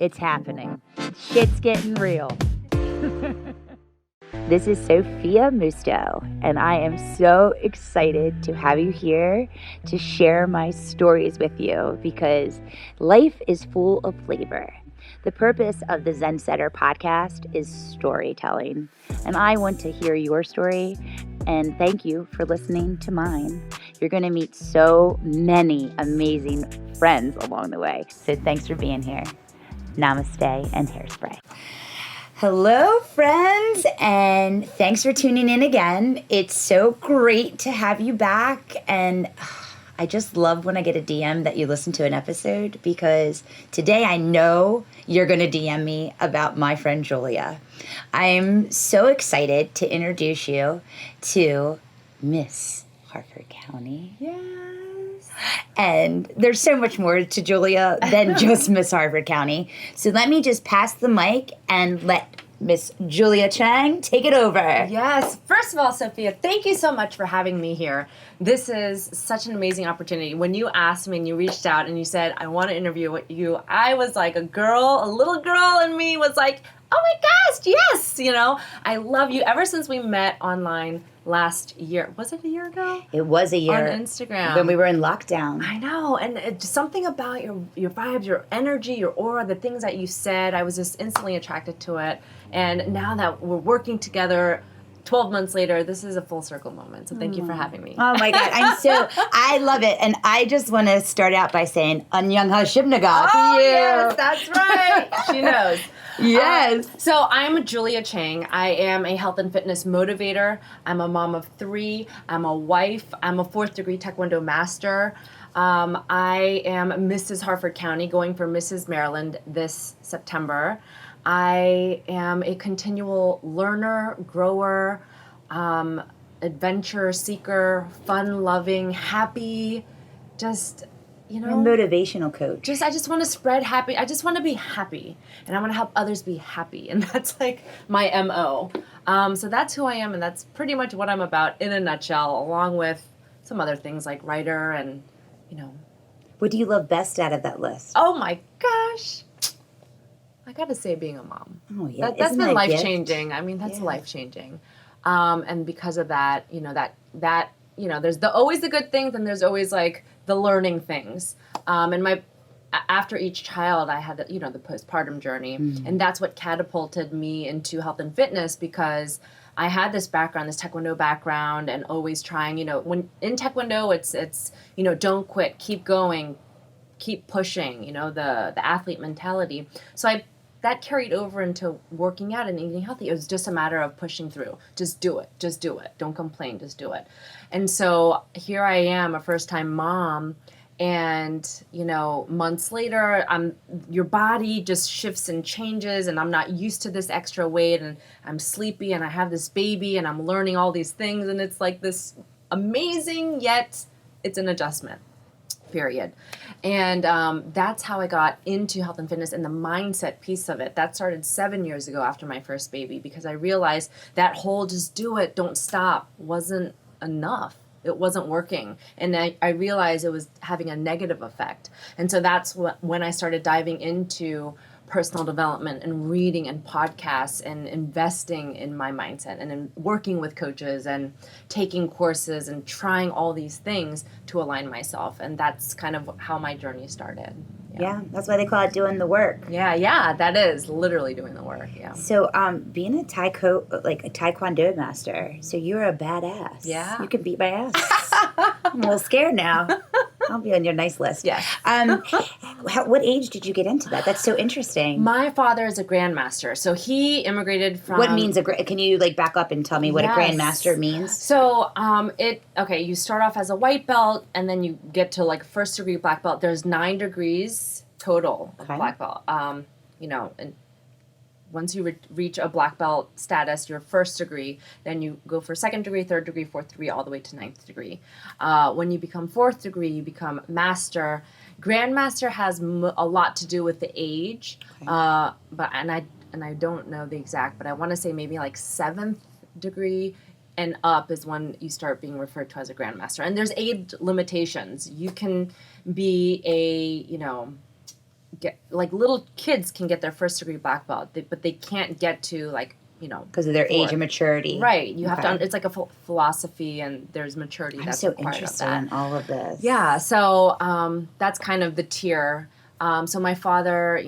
It's happening. Shit's getting real. This is Sophia Musto, and I am so excited to have you here to share my stories with you because life is full of flavor. The purpose of the Zensetter podcast is storytelling, and I want to hear your story, and thank you for listening to mine. You're going to meet so many amazing friends along the way, so thanks for being here. Namaste and hairspray. Hello, friends, and thanks for tuning in again. It's so great to have you back, and I just love when I get a DM that you listen to an episode because today I know you're going to DM me about my friend Julia. I'm so excited to introduce you to Miss Harford County. Yes. And there's so much more to Julia than just Miss Harford County. So let me just pass the mic and let Miss Julia Chang take it over. Yes. First of all, Sophia, thank you so much for having me here. This is such an amazing opportunity. When you asked me and you reached out and you said, I want to interview you, I was like a little girl in me was like, oh my gosh, yes. You know, I love you. Ever since we met online last year. Was it a year ago? It was a year. On Instagram. When we were in lockdown. I know. And it's something about your vibes, your energy, your aura, the things that you said, I was just instantly attracted to it. And now that we're working together 12 months later, this is a full circle moment. So thank you for having me. Oh my God. I love it. And I just want to start out by saying, Annyeong Hashimnaga to you. Yes, that's right. She knows. Yes. So I'm Julia Chang. I am a health and fitness motivator. I'm a mom of 3. I'm a wife. I'm a 4th degree Taekwondo master. I am Mrs. Harford County, going for Mrs. Maryland this September. I am a continual learner, grower, adventure seeker, fun-loving, happy, just, you know. A motivational coach. I just want to spread happy. I just want to be happy. And I want to help others be happy. And that's like my MO. So that's who I am. And that's pretty much what I'm about in a nutshell, along with some other things like writer and, you know. What do you love best out of that list? Oh, my gosh. I got to say being a mom. Oh, yeah. That's been life-changing. I mean, that's life-changing. And because of that, you know, that you know, there's always the good things and there's always, like, the learning things. And after each child, I had, the postpartum journey. Mm-hmm. And that's what catapulted me into health and fitness because I had this background, this Taekwondo background, and always trying, when in Taekwondo, it's don't quit, keep going, keep pushing, the athlete mentality. So that carried over into working out and eating healthy. It was just a matter of pushing through. Just do it. Don't complain. Just do it. And so here I am, a first-time mom, and, months later, your body just shifts and changes, and I'm not used to this extra weight, and I'm sleepy, and I have this baby, and I'm learning all these things, and it's like this amazing, yet it's an adjustment. Period. And that's how I got into health and fitness and the mindset piece of it. That started 7 years ago after my first baby because I realized that whole just do it, don't stop wasn't enough. It wasn't working. And I realized it was having a negative effect. And so that's when I started diving into personal development and reading and podcasts and investing in my mindset and in working with coaches and taking courses and trying all these things to align myself. And that's kind of how my journey started. Yeah, that's why they call it doing the work. Yeah, that is literally doing the work. Yeah. So, being a Taekwondo master, so you're a badass. Yeah. You can beat my ass. I'm a little scared now. I'll be on your nice list. Yes. What age did you get into that? That's so interesting. My father is a grandmaster, so he immigrated from. What means can you back up and tell me what a grandmaster means? So, you start off as a white belt, and then you get to first degree black belt. There's 9 degrees total of black belt. And once you reach a black belt status, your first degree, then you go for 2nd degree, 3rd degree, 4th degree, all the way to 9th degree. When you become 4th degree, you become master. Grandmaster has a lot to do with the age, but I don't know the exact, but I want to say maybe 7th degree and up is when you start being referred to as a grandmaster. And there's age limitations. You can be get, like, little kids can get their first degree black belt, but they can't get to, like, because of their age and maturity. Right. You have to, it's like a philosophy, and there's maturity I'm that's so required interested of that. in all of this. Yeah. So that's kind of the tier. So my father,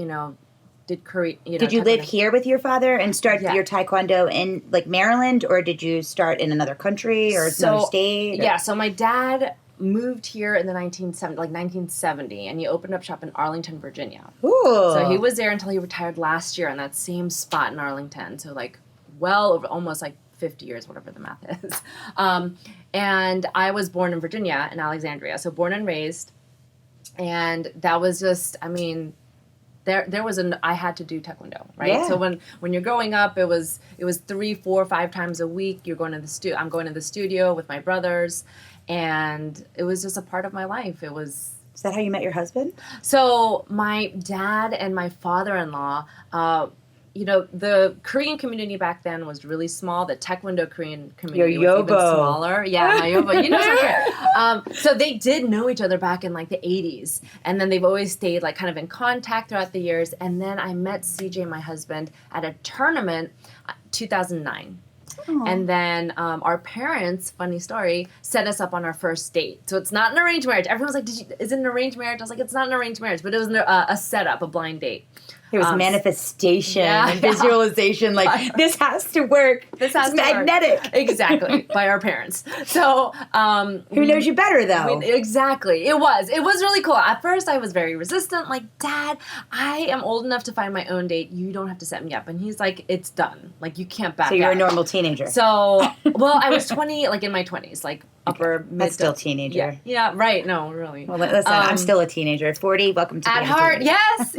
did Korea. Did you live here with your father and start your taekwondo in like Maryland, or did you start in another country or another state? Yeah. So my dad moved here in the 1970, and he opened up shop in Arlington, Virginia. Ooh. So he was there until he retired last year in that same spot in Arlington. So like well over almost like 50 years, whatever the math is. And I was born in Virginia, in Alexandria. So born and raised. And that was just, I mean, there was I had to do taekwondo, right? Yeah. So when you're growing up, it was 3, 4, 5 times a week. You're going to I'm going to the studio with my brothers, and it was just a part of my life. It was. Is that how you met your husband? So my dad and my father-in-law, the Korean community back then was really small. The Taekwondo Korean community was even smaller. Yeah, my yobo. So they did know each other back in like the 80s. And then they've always stayed like kind of in contact throughout the years. And then I met CJ, my husband, at a tournament, 2009. Aww. And then our parents, funny story, set us up on our first date. So it's not an arranged marriage. Everyone's like, is it an arranged marriage? I was like, it's not an arranged marriage, but it was a setup, a blind date. There was manifestation and visualization. Like, this has to work. This has to magnetic. Work. Exactly. By our parents. So who knows you better, though? Exactly. It was really cool. At first, I was very resistant. Like, Dad, I am old enough to find my own date. You don't have to set me up. And he's like, it's done. Like, you can't back out. So you're a normal teenager. So, well, I was 20, like in my 20s, like upper mid. That's still teenager. Yeah, right. No, really. Well, listen, I'm still a teenager. At 40, welcome to at heart. Yes.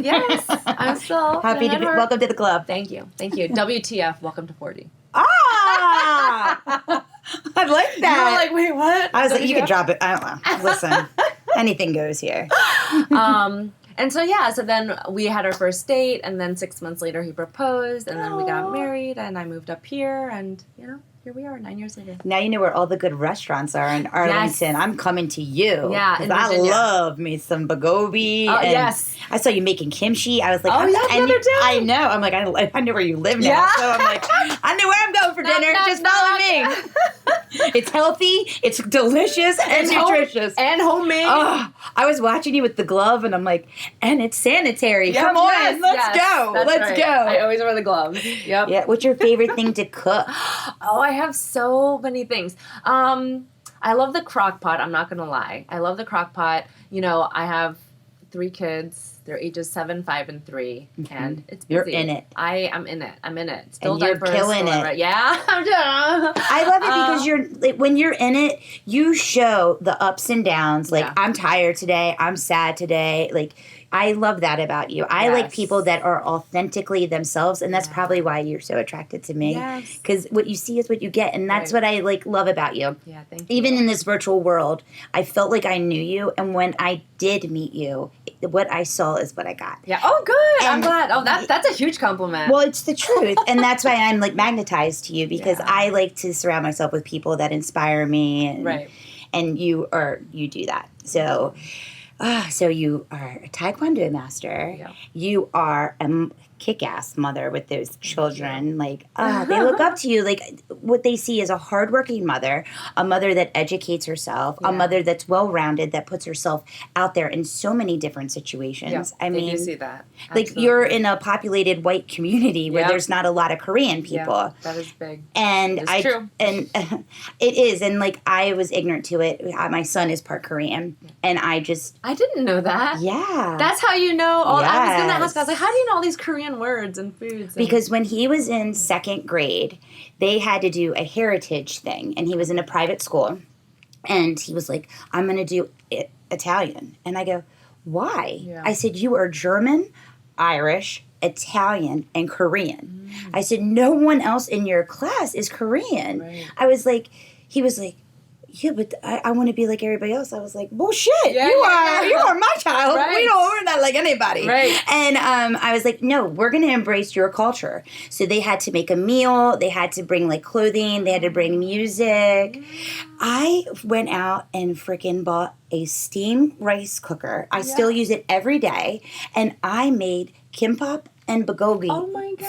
I'm still happy to be. Welcome to the club. Thank you. WTF? Welcome to 40. Ah, I like that. You were like, wait, what? I was like, you could drop it. I don't know. Listen, anything goes here. And so then we had our first date, and then 6 months later he proposed, and then we got married, and I moved up here, and here we are 9 years later. Now you know where all the good restaurants are in Arlington. Yes. I'm coming to you. Yeah, because I love me some bulgogi. Oh, yes. I saw you making kimchi. I was like, I know. I'm like, I know where you live now. Yeah. So I'm like, I know where I'm going for dinner. Just follow me. It's healthy. It's delicious and nutritious and homemade. Oh, I was watching you with the glove, and I'm like, and it's sanitary. Yep, come on, let's go. Let's go. I always wear the gloves. Yep. Yeah. What's your favorite thing to cook? Oh, I have so many things. I love the crock pot. I'm not gonna lie. I love the crock pot. I have 3 kids. They're ages 7, 5, and 3, and it's busy. You're in it. I'm in it. Still and you're diapers, killing it. Right. Yeah. I love it because when you're in it, you show the ups and downs. Like, I'm tired today. I'm sad today. Like, I love that about you. I like people that are authentically themselves, and that's probably why you're so attracted to me. Yes. Because what you see is what you get, and that's what I love about you. Yeah, thank you. Even in this virtual world, I felt like I knew you, and when I did meet you, what I saw is what I got. Yeah. Oh, good. I'm glad. Oh, that's a huge compliment. Well, it's the truth, and that's why I'm like magnetized to you, because I like to surround myself with people that inspire me, and you do that. So. So you are a taekwondo master. Yeah. You are a kick-ass mother with those children. Like, they look up to you. Like, what they see is a hardworking mother, a mother that educates herself, a mother that's well-rounded, that puts herself out there in so many different situations. Yeah, I mean, you see that. Like, absolutely. You're in a populated white community where there's not a lot of Korean people. Yeah, that is big. And it's true. And it is. And like, I was ignorant to it. My son is part Korean, and I didn't know that. Yeah. That's how you know. I was going to ask. I was like, how do you know all these Korean words and foods? Because when he was in 2nd grade, they had to do a heritage thing, and he was in a private school, and he was like, I'm going to do Italian. And I go, why? Yeah. I said, you are German, Irish, Italian, and Korean. I said, no one else in your class is Korean. Right. I was like, he was like, yeah, but I want to be like everybody else. I was like, bullshit. Yeah, you yeah. are my child. Right. We're not like anybody. Right. And I was like, no, we're going to embrace your culture. So they had to make a meal. They had to bring like clothing. They had to bring music. I went out and freaking bought a steam rice cooker. I still use it every day. And I made kimbap and bulgogi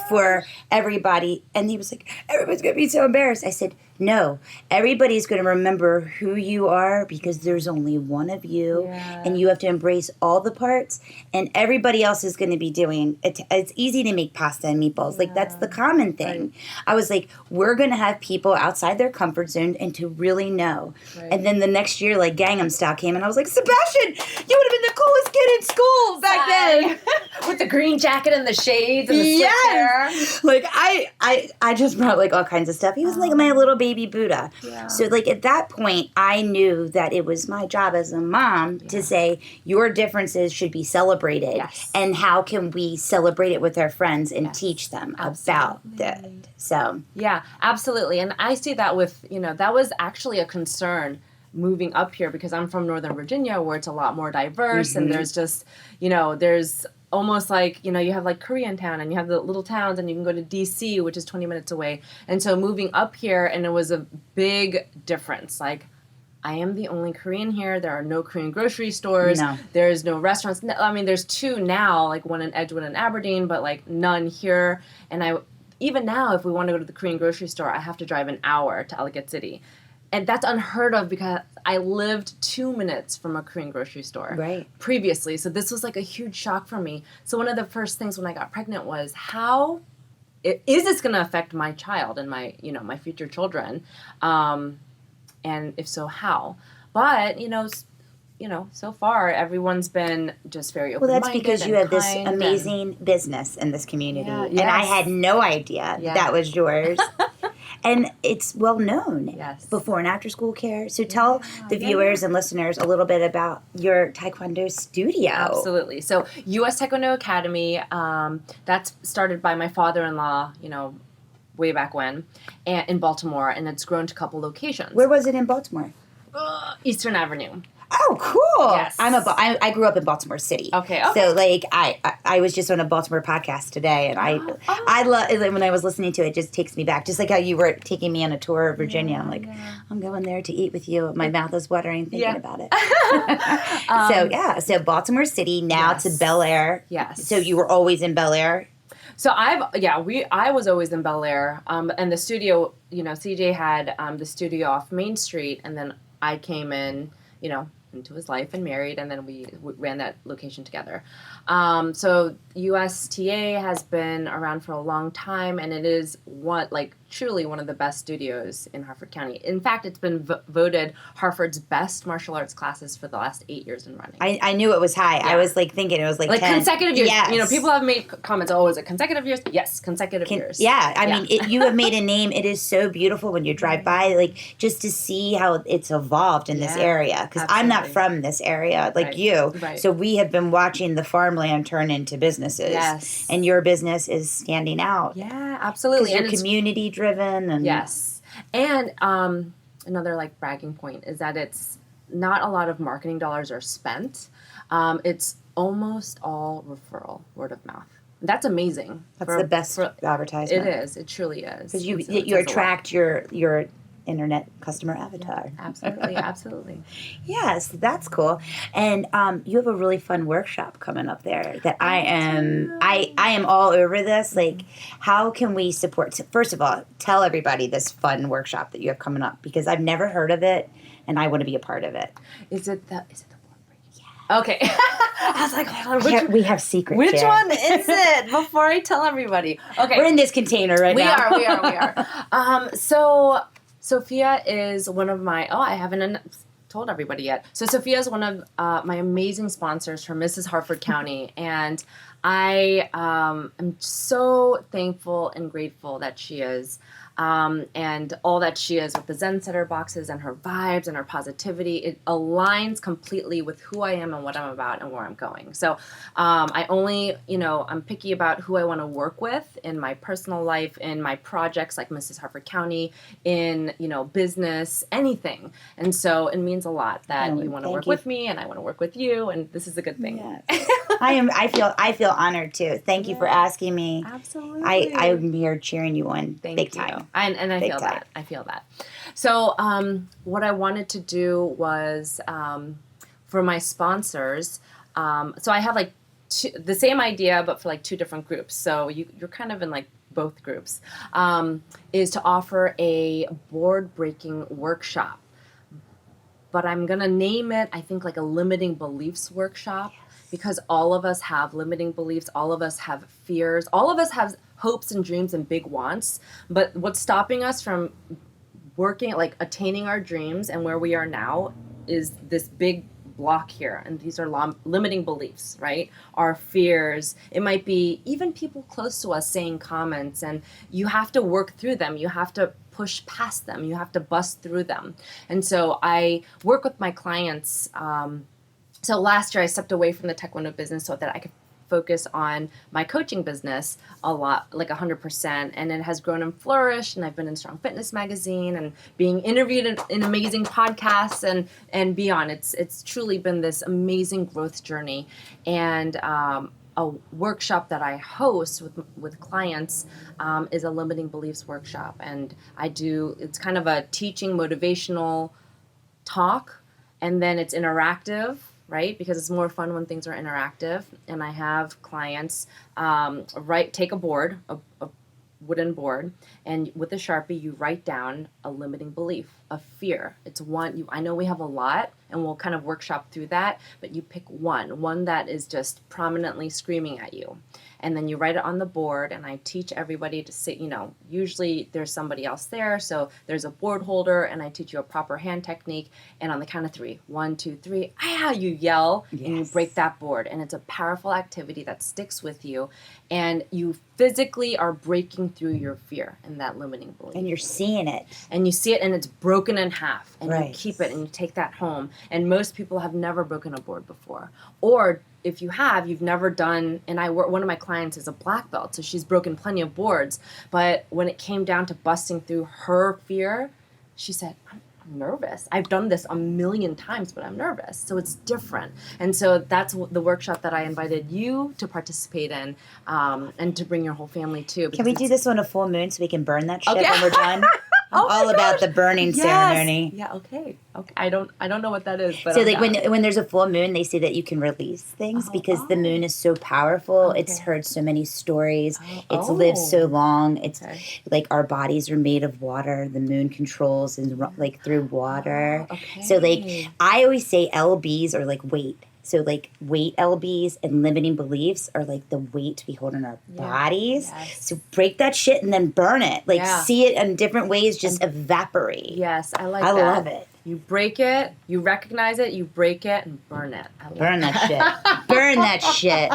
for everybody. And he was like, everybody's going to be so embarrassed. I said, no, everybody's going to remember who you are because there's only one of you and you have to embrace all the parts and everybody else is going to be doing it. It's easy to make pasta and meatballs. Like that's the common thing. Right. I was like, we're going to have people outside their comfort zone and to really know. Right. And then the next year, like Gangnam Style came and I was like, Sebastian, you would have been the coolest kid in school back then. With the green jacket and the shades and the slick hair. Like I just brought like all kinds of stuff. He was like my little baby Buddha. Yeah. So like at that point, I knew that it was my job as a mom to say your differences should be celebrated, and how can we celebrate it with our friends and teach them about that. So yeah, absolutely. And I see that with that was actually a concern moving up here because I'm from Northern Virginia where it's a lot more diverse and there's just there's almost like, you have like Koreatown and you have the little towns and you can go to DC, which is 20 minutes away. And so moving up here, and it was a big difference. Like, I am the only Korean here. There are no Korean grocery stores. No. There's no restaurants. I mean, there's two now, like one in Edgewood and Aberdeen, but like none here. And even now, if we want to go to the Korean grocery store, I have to drive an hour to Ellicott City. And that's unheard of because I lived 2 minutes from a Korean grocery store previously. So this was like a huge shock for me. So one of the first things when I got pregnant was how is this going to affect my child and my, my future children? And if so, how? But, so far everyone's been just very open-minded. Well, that's because you have this amazing business in this community. Yeah, and I had no idea that was yours. And it's well known before and after school care. So tell the viewers and listeners a little bit about your Taekwondo studio. Absolutely. So U.S. Taekwondo Academy, that's started by my father-in-law, way back when, and in Baltimore, and it's grown to a couple locations. Where was it in Baltimore? See Avenue. Oh, cool! Yes. I grew up in Baltimore City. Okay. So like I was just on a Baltimore podcast today, and I love when I was listening to it. Just takes me back, just like how you were taking me on a tour of Virginia. I'm like, I'm going there to eat with you. My mouth is watering thinking about it. So Baltimore City now to Bel Air. Yes. So you were always in Bel Air. So I was always in Bel Air, and the studio, CJ had the studio off Main Street, and then I came in, into his life and married, and then we ran that location together. So USTA has been around for a long time, and it is truly one of the best studios in Harford County. In fact, it's been voted Harford's best martial arts classes for the last 8 years in running. I knew it was high. Yeah. I was thinking it was 10. Consecutive years. Yes. People have made comments, is it consecutive years? Yes, consecutive years. Yeah, I mean, you have made a name. It is so beautiful when you drive by, just to see how it's evolved in this area. Because I'm not from this area you. Right. So we have been watching the farmland turn into businesses. Yes. And your business is standing out. Yeah, absolutely. Because you're community driven. And yes. And another bragging point is that it's not a lot of marketing dollars are spent. It's almost all referral, word of mouth. That's amazing. That's the best advertisement. It is. It truly is. Because you attract your internet customer avatar. Absolutely. Yes, that's cool. And you have a really fun workshop coming up there that I am all over this. How can we support? First of all, tell everybody this fun workshop that you have coming up, because I've never heard of it and I want to be a part of it. Is it the board break? Yeah. Okay. I was like, hold on. We have secrets. Which one is it? Before I tell everybody. Okay. We're in this container right now. We are. So Sophia is one of my, I haven't told everybody yet. So Sophia is one of my amazing sponsors for Mrs. Harford County. And I am so thankful and grateful that she is. and all that she is with the Zensetter boxes and her vibes and her positivity. It aligns completely with who I am and what I'm about and where I'm going. So I only, I'm picky about who I want to work with in my personal life, in my projects like Mrs. Harford County, in, business, anything. And so it means a lot that you want to work with me and I want to work with you. And this is a good thing. Yes. I feel honored too. Thank you for asking me. Absolutely. I'm here cheering you on. Big time. I feel that. I feel that. So what I wanted to do was for my sponsors. So I have like the same idea, but for like two different groups. So you're kind of in like both groups. Is to offer a board breaking workshop. But I'm gonna name it, I think, like a limiting beliefs workshop. Yes. Because all of us have limiting beliefs. All of us have fears. All of us have hopes and dreams and big wants. But what's stopping us from working, like attaining our dreams and where we are now is this big block here. And these are limiting beliefs, right? Our fears. It might be even people close to us saying comments, and you have to work through them. You have to push past them. You have to bust through them. And so I work with my clients. So last year I stepped away from the Taekwondo business so that I could focus on my coaching business a lot, like 100%. And it has grown and flourished. And I've been in Strong Fitness magazine and being interviewed in amazing podcasts and beyond. It's truly been this amazing growth journey. And a workshop that I host with clients is a limiting beliefs workshop. And it's kind of a teaching motivational talk, and then it's interactive, right? Because it's more fun when things are interactive. And I have clients take a board, a wooden board, and with a Sharpie, you write down a limiting belief, a fear. It's one, I know we have a lot, and we'll kind of workshop through that, but you pick one that is just prominently screaming at you. And then you write it on the board, and I teach everybody to sit, usually there's somebody else there, so there's a board holder, and I teach you a proper hand technique, and on the count of 3, 1, 2, 3, you yell, yes. And you break that board, and it's a powerful activity that sticks with you, and you physically are breaking through your fear and that limiting belief. And you're seeing it. And you see it, and it's broken in half, and right. You keep it, and you take that home, and most people have never broken a board before, or if you have, you've never done, and one of my clients is a black belt, so she's broken plenty of boards, but when it came down to busting through her fear, she said, I'm nervous. I've done this 1,000,000 times, but I'm nervous. So it's different. And so that's the workshop that I invited you to participate in, and to bring your whole family too. Can we do this on a full moon so we can burn that shit when we're done? I'm all about the burning ceremony. Yeah, okay. I don't know what that is, but so like when there's a full moon, they say that you can release things because the moon is so powerful. Okay. It's heard so many stories. It's lived so long. It's like our bodies are made of water. The moon controls and like through water. Okay. So like I always say LBs are like weight. So like weight LBs and limiting beliefs are like the weight we hold in our bodies. Yes. So break that shit and then burn it. Like see it in different ways, just evaporate. Yes, I like that. I love it. You break it, you recognize it, you break it, and burn it. Burn that shit. Burn that shit.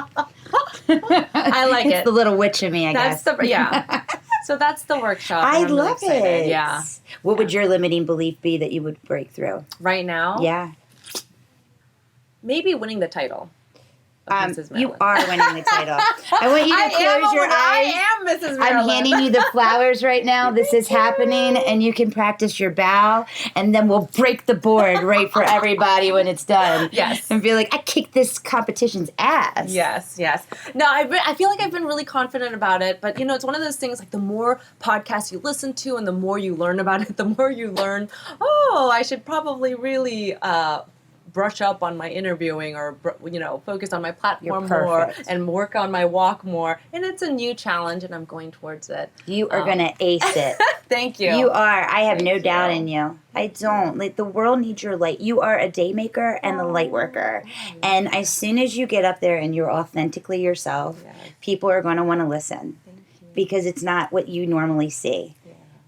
I like it. It's the little witch in me, I guess. So that's the workshop. I love it. Yeah. What would your limiting belief be that you would break through? Right now? Yeah. Maybe winning the title. You are winning the title. I want you to close your eyes. I am Mrs. Maryland. I'm handing you the flowers right now. This is happening, and you can practice your bow, and then we'll break the board right for everybody when it's done. Yes. And be like, I kicked this competition's ass. Yes. No, I feel like I've been really confident about it, but it's one of those things, like the more podcasts you listen to and the more you learn about it, the more you learn, I should probably really brush up on my interviewing or, focus on my platform more and work on my walk more. And it's a new challenge, and I'm going towards it. You are going to ace it. Thank you. You are. I have no doubt in you. I don't. Like, the world needs your light. You are a day maker and a light worker. And as soon as you get up there and you're authentically yourself, people are going to want to listen. Because it's not what you normally see.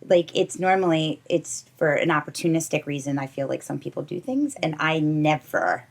Like, it's normally, it's for an opportunistic reason. I feel like some people do things, and I never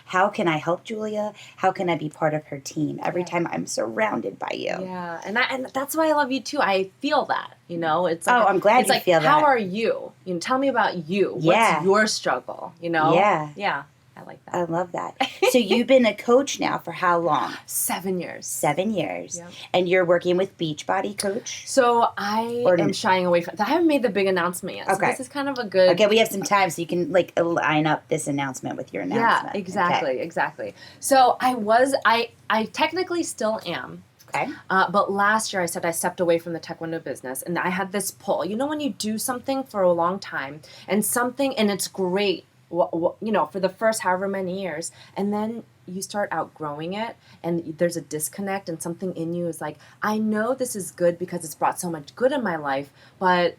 how can I help Julia? How can I be part of her team? Every time I'm surrounded by you. Yeah, and that's why I love you too. I feel that, it's like, I'm glad you feel that. How are you? Tell me about you. Yeah. What's your struggle? Yeah. I like that. I love that. So you've been a coach now for how long? 7 years. 7 years. Yep. And you're working with Beachbody Coach? So I am shying away from that. I haven't made the big announcement yet. So this is kind of a good... Okay, we have some time so you can line up this announcement with your announcement. Yeah, exactly. So I technically still am. Okay. But last year I said I stepped away from the taekwondo business, and I had this pull. When you do something for a long time and it's great, for the first however many years, and then you start outgrowing it, and there's a disconnect, and something in you is like, I know this is good because it's brought so much good in my life, but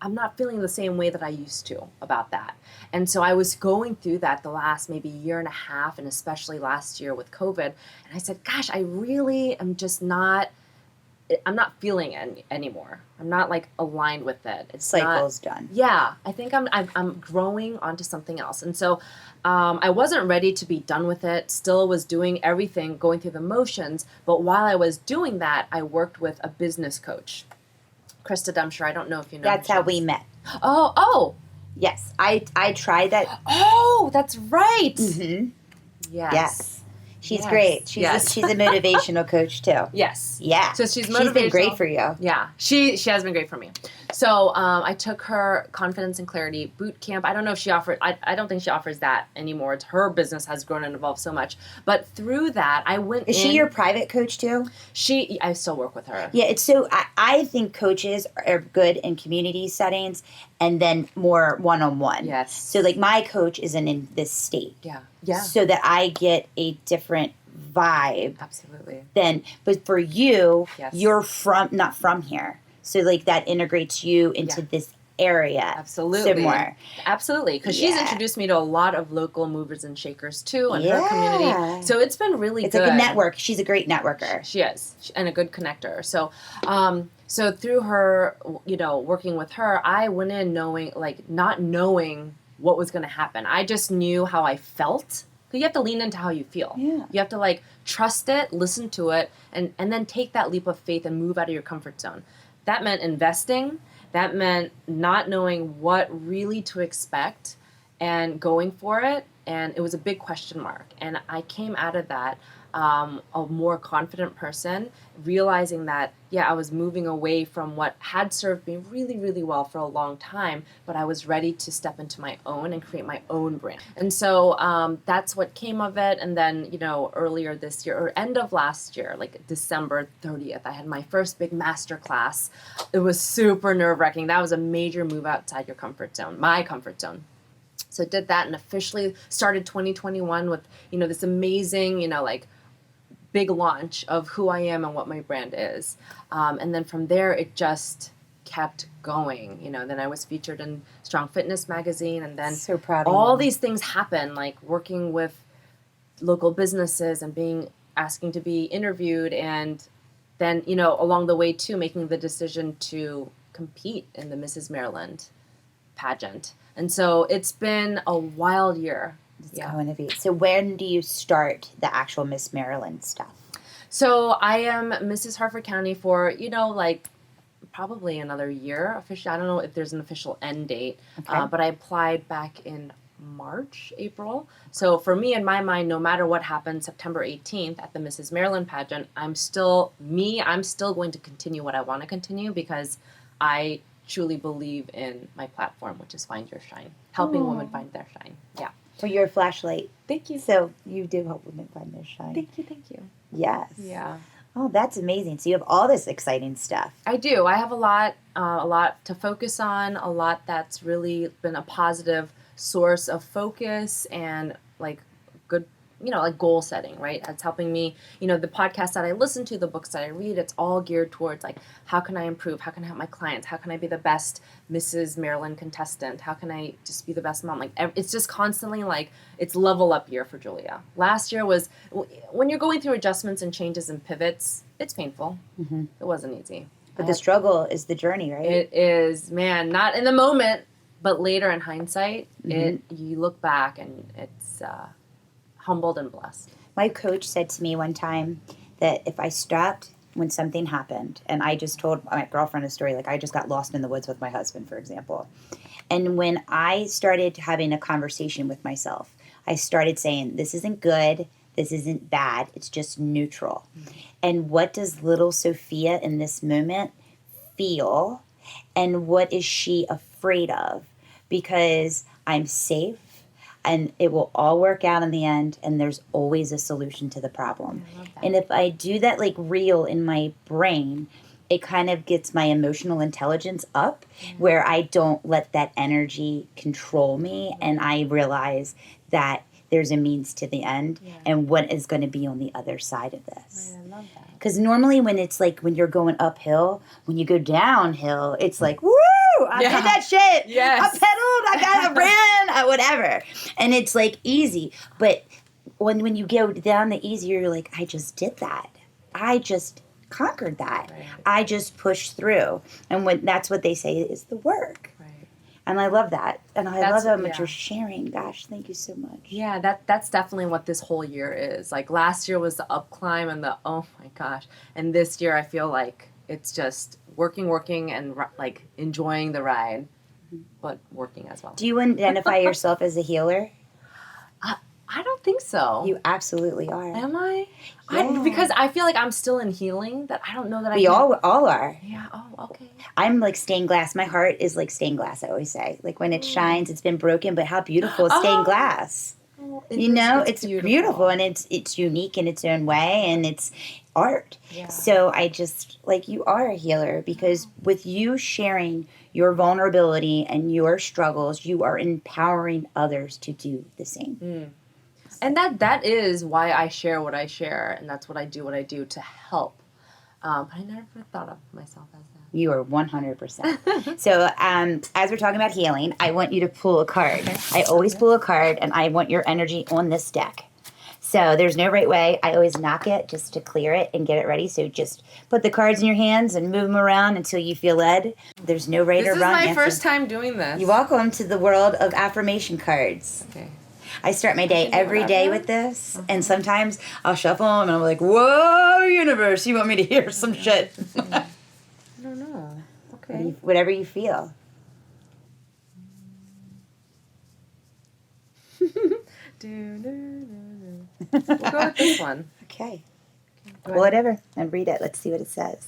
I'm not feeling the same way that I used to about that. And so I was going through that the last maybe year and a half, and especially last year with COVID, and I said, gosh, I really am just I'm not feeling it anymore. I'm not aligned with it. It's cycle's done. Yeah, I think I'm growing onto something else, and so I wasn't ready to be done with it. Still was doing everything, going through the motions. But while I was doing that, I worked with a business coach, Krista Dumsher. I don't know if you know. That's how we met. Oh. Yes, I tried that. Oh, that's right. Mm-hmm. Yes. She's great. She's a motivational coach too. Yes. Yeah. So she's been great for you. Yeah. She has been great for me. So I took her Confidence and Clarity boot camp. I don't know if she offered. I don't think she offers that anymore. Her business has grown and evolved so much. But through that, I went. Is she your private coach too? I still work with her. Yeah. It's so I think coaches are good in community settings, and then more one-on-one. Yes. So my coach isn't in this state. Yeah. So that I get a different vibe. Absolutely. But for you, yes. You're not from here. So that integrates you into this area. Absolutely. Similar. Absolutely. Because she's introduced me to a lot of local movers and shakers too in her community. So it's been really good. It's like a network. She's a great networker. She is. And a good connector. So so through her, working with her, I went in not knowing what was going to happen. I just knew how I felt. You have to lean into how you feel. Yeah. You have to trust it, listen to it, and then take that leap of faith and move out of your comfort zone. That meant investing. That meant not knowing what really to expect and going for it. And it was a big question mark. And I came out of that a more confident person, realizing that, I was moving away from what had served me really, really well for a long time, but I was ready to step into my own and create my own brand. And so that's what came of it. And then, earlier this year, or end of last year, December 30th, I had my first big master class. It was super nerve-wracking. That was a major move outside your comfort zone, my comfort zone. So did that and officially started 2021 with, this amazing, big launch of who I am and what my brand is. And then from there, it just kept going. Then I was featured in Strong Fitness magazine, and then so proud of all you. These things happen, working with local businesses and asking to be interviewed, and then, along the way too, making the decision to compete in the Mrs. Maryland pageant. And so it's been a wild year. It's going to be. So when do you start the actual Miss Maryland stuff? So I am Mrs. Harford County for, probably another year. Officially, I don't know if there's an official end date, but I applied back in March, April. So for me, in my mind, no matter what happens September 18th at the Mrs. Maryland pageant, I'm still going to continue what I want to continue, because I truly believe in my platform, which is Find Your Shine, helping women find their shine. Yeah. Well, you're a flashlight. Thank you. So you do help women find their shine. Thank you. Yes. Yeah. Oh, that's amazing. So you have all this exciting stuff. I do. I have a lot to focus on, a lot that's really been a positive source of focus and good, goal setting, right? It's helping me, the podcasts that I listen to, the books that I read, it's all geared towards how can I improve? How can I help my clients? How can I be the best Mrs. Maryland contestant? How can I just be the best mom? It's just constantly it's level up year for Julia. Last year was, when you're going through adjustments and changes and pivots, it's painful. Mm-hmm. It wasn't easy. But the struggle is the journey, right? It is, man, not in the moment, but later in hindsight, you look back and it's humbled and blessed. My coach said to me one time that if I stopped when something happened, and I just told my girlfriend a story, like I just got lost in the woods with my husband, for example. And when I started having a conversation with myself, I started saying, this isn't good, this isn't bad, it's just neutral. And what does little Sophia in this moment feel? And what is she afraid of? Because I'm safe and it will all work out in the end, and there's always a solution to the problem. And if I do that like real in my brain, it kind of gets my emotional intelligence up where I don't let that energy control me, and I realize that there's a means to the end and what is going to be on the other side of this. I love that. Because normally when it's like when you're going uphill, when you go downhill, it's like, woo, I did that shit. Yes. I pedaled, I ran, whatever. And it's like easy. But when you go down the easier, you're like, I just did that. I just conquered that. Right. I just pushed through. And that's what they say is the work. Right. And I love that. And I love how much yeah. you're sharing. Gosh, thank you so much. Yeah, that's definitely what this whole year is. Like last year was the up climb and the, oh my gosh. And this year I feel like it's just working and like enjoying the ride, but working as well. Do you identify yourself as a healer? I don't think so. You absolutely are. Am I? Yeah. Because I feel like I'm still in healing, that I don't know that We all are. Yeah, oh, okay. I'm like stained glass. My heart is like stained glass, I always say. Like when it shines, it's been broken, but how beautiful is stained glass? Oh, It's beautiful and it's unique in its own way, and it's art. Yeah. So I just, like, you are a healer because with you sharing your vulnerability and your struggles, you are empowering others to do the same. And that is why I share what I share, and that's what I do to help. But I never thought of myself as that. You are 100%. So as we're talking about healing, I want you to pull a card. Okay. I always pull a card, and I want your energy on this deck. So there's no right way. I always knock it just to clear it and get it ready. So just put the cards in your hands and move them around until you feel led. There's no right or wrong This is my answer. first time doing this. You're welcome to the world of affirmation cards. Okay. I start my day every day with this, and sometimes I'll shuffle them, and I'm like, whoa, universe, you want me to hear some shit. I don't know. Okay. Whatever you feel. We'll go with this one. Okay. Whatever. And read it. Let's see what it says.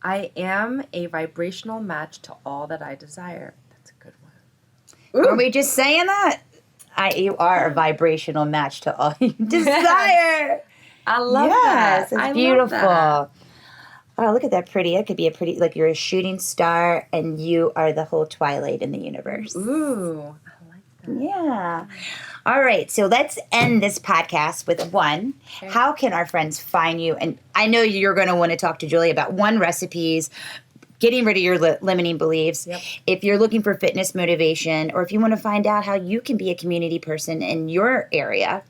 I am a vibrational match to all that I desire. That's a good one. Were we just saying that? You are a vibrational match to all you desire. I love that. Yes, it's beautiful. Oh, look at that pretty. It could be a pretty, like you're a shooting star and you are the whole twilight in the universe. Ooh, I like that. Yeah. All right. So let's end this podcast with one. Okay. How can our friends find you? And I know you're going to want to talk to Julia about one recipes, getting rid of your limiting beliefs. Yep. If you're looking for fitness motivation, or if you want to find out how you can be a community person in your area,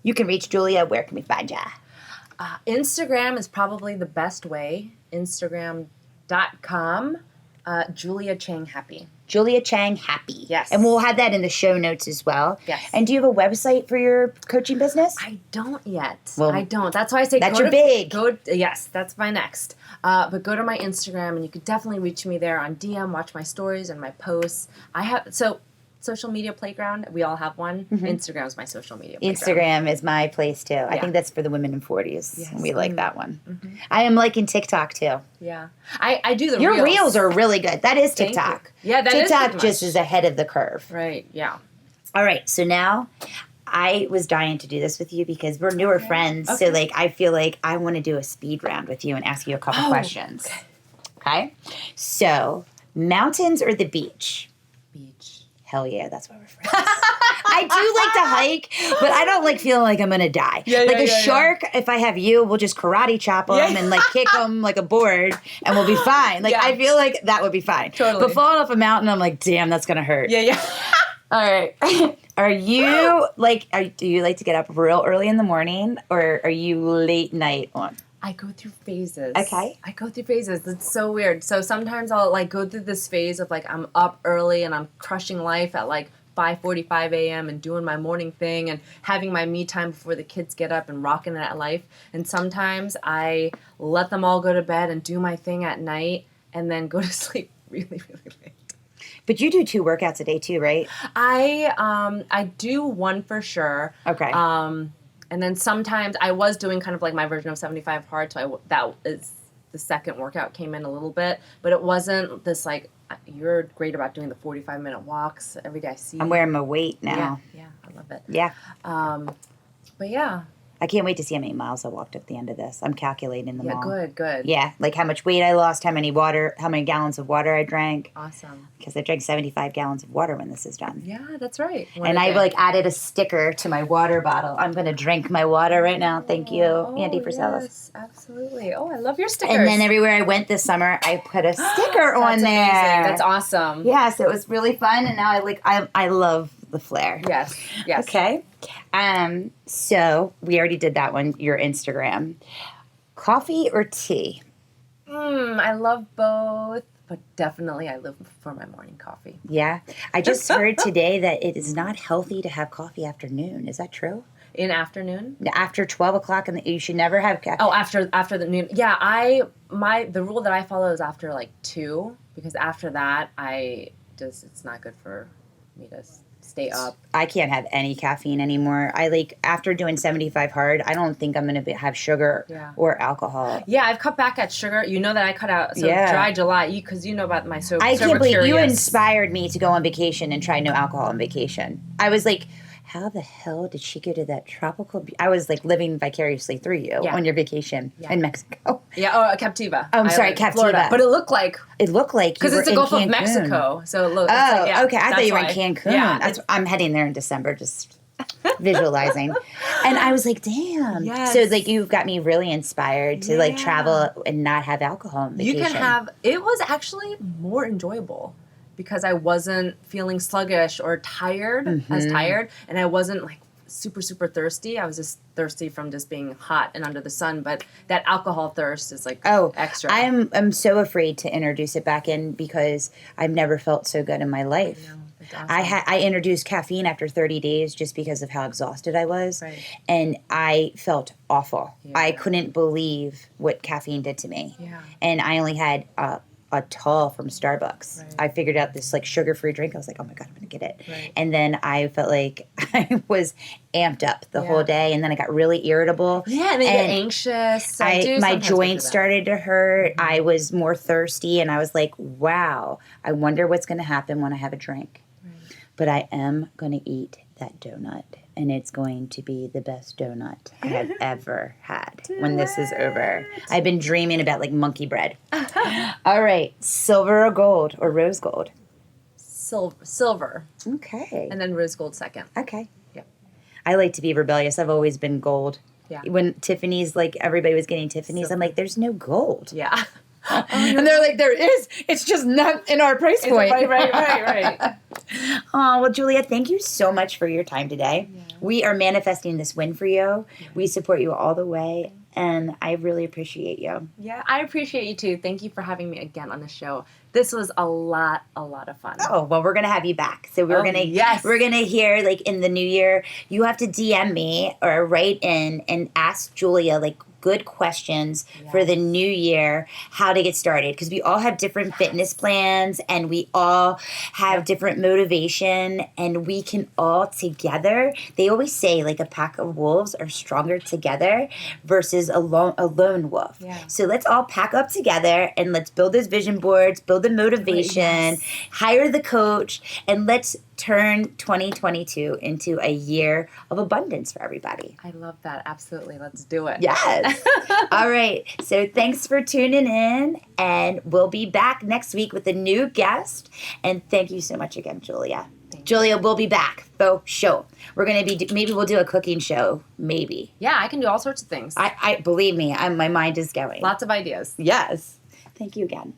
you can reach Julia. Where can we find you? Instagram is probably the best way. Instagram.com, Julia Chang Happy. Julia Chang Happy. Yes. And we'll have that in the show notes as well. Yes. And do you have a website for your coaching business? I don't yet. Well, I don't. That's why I say yes, that's my next. But go to my Instagram, and you could definitely reach me there on DM, watch my stories and my posts. Social media playground, we all have one. Mm-hmm. Instagram is my social media playground. Instagram is my place too. Yeah. I think that's for the women in 40s. Yes. We like that one. Mm-hmm. I am liking TikTok too. Yeah. I do the reels. Your reels are really good. That is TikTok. Yeah, that TikTok is just is ahead of the curve. Right, yeah. All right, so now I was dying to do this with you because we're newer friends. Okay. So I feel like I want to do a speed round with you and ask you a couple questions. Okay? So, mountains or the beach? Beach. Hell yeah, that's why we're friends. I do like to hike, but I don't like feeling like I'm going to die. A shark, if I have you, we'll just karate chop them and kick them like a board and we'll be fine. I feel like that would be fine. Totally. But falling off a mountain, I'm like, damn, that's going to hurt. Yeah. All right. Are you do you like to get up real early in the morning or are you late night on? I go through phases. Okay. I go through phases. It's so weird. So sometimes I'll like go through this phase of like I'm up early and I'm crushing life at like 5:45 a.m. and doing my morning thing and having my me time before the kids get up and rocking it at life. And sometimes I let them all go to bed and do my thing at night and then go to sleep really, really late. But you do 2 workouts a day too, right? I do one for sure. Okay. And then sometimes I was doing kind of like my version of 75 hard, so that is the second workout came in a little bit, but it wasn't this like, you're great about doing the 45-minute walks every day I see. I'm wearing my weight now. Yeah, I love it. Yeah. But yeah. I can't wait to see how many miles I walked at the end of this. I'm calculating them all. Yeah, good. Yeah, like how much weight I lost, how many gallons of water I drank. Awesome. Because I drank 75 gallons of water when this is done. Yeah, that's right. And I've like added a sticker to my water bottle. I'm going to drink my water right now. Thank you, Andy Friselis. Yes, absolutely. Oh, I love your stickers. And then everywhere I went this summer, I put a sticker on there. Amazing. That's awesome. Yeah, so it was really fun, and now I love the flair. Yes. Okay. So we already did that one, your Instagram. Coffee or tea? I love both, but definitely I live for my morning coffee. Yeah. I just heard today that it is not healthy to have coffee after noon. Is that true? In afternoon? After 12 o'clock, you should never have coffee. Oh, after the noon. Yeah, the rule that I follow is after like 2, because after that it's not good for me to stay up. I can't have any caffeine anymore. After doing 75 hard, I don't think I'm going to have sugar or alcohol. Yeah, I've cut back at sugar. You know that I cut out dry July, because you know about my I can't believe you inspired me to go on vacation and try no alcohol on vacation. I was like, how the hell did she go to that tropical? I was like living vicariously through you on your vacation in Mexico. Yeah, Captiva. I'm sorry, Captiva. Florida. But it looked like because it's the Gulf of Mexico. So it looked. Okay. I thought you were in Cancun. Yeah, I'm heading there in December. Just visualizing, and I was like, damn. Yes. So like you've got me really inspired to like travel and not have alcohol on vacation. You can have. It was actually more enjoyable, because I wasn't feeling sluggish or tired, and I wasn't like super, super thirsty. I was just thirsty from just being hot and under the sun, but that alcohol thirst is like extra. I'm so afraid to introduce it back in because I've never felt so good in my life. I know. Awesome. I introduced caffeine after 30 days just because of how exhausted I was, and I felt awful. Yeah. I couldn't believe what caffeine did to me, and I only had a tall from Starbucks. I figured out this like sugar-free drink. I was like, oh my God, I'm going to get it. And then I felt like I was amped up the whole day, and then I got really irritable. Yeah, and then you get anxious. My joints started to hurt. I was more thirsty, and I was like, wow, I wonder what's going to happen when I have a drink. But I am going to eat that donut, and it's going to be the best donut I have ever had when this is over. I've been dreaming about like monkey bread. All right, silver or gold or rose gold? Silver. Okay. And then rose gold second. Okay. Yep. I like to be rebellious. I've always been gold. Yeah. When Tiffany's, like everybody was getting Tiffany's, silver. I'm like, there's no gold. Yeah. And they're like, there is. It's just not in our price point. Right. Oh, well, Julia, thank you so much for your time today. Yeah. We are manifesting this win for you. Yeah. We support you all the way, and I really appreciate you. Yeah, I appreciate you too. Thank you for having me again on the show. This was a lot of fun. Oh, well, we're going to have you back. So we're going to hear, like, in the new year, you have to DM me or write in and ask Julia, like, good questions for the new year, how to get started. Because we all have different fitness plans, and we all have different motivation, and we can all together. They always say, like, a pack of wolves are stronger together versus a lone wolf. Yeah. So let's all pack up together, and let's build those vision boards, build the motivation, hire the coach, and let's turn 2022 into a year of abundance for everybody. I love that. Absolutely. Let's do it. Yes. All right. So thanks for tuning in, and we'll be back next week with a new guest. And thank you so much again, Julia. Julia, we'll be back. Show. We're going to be, maybe we'll do a cooking show. Maybe. Yeah, I can do all sorts of things. I believe me, my mind is going. Lots of ideas. Yes. Thank you again.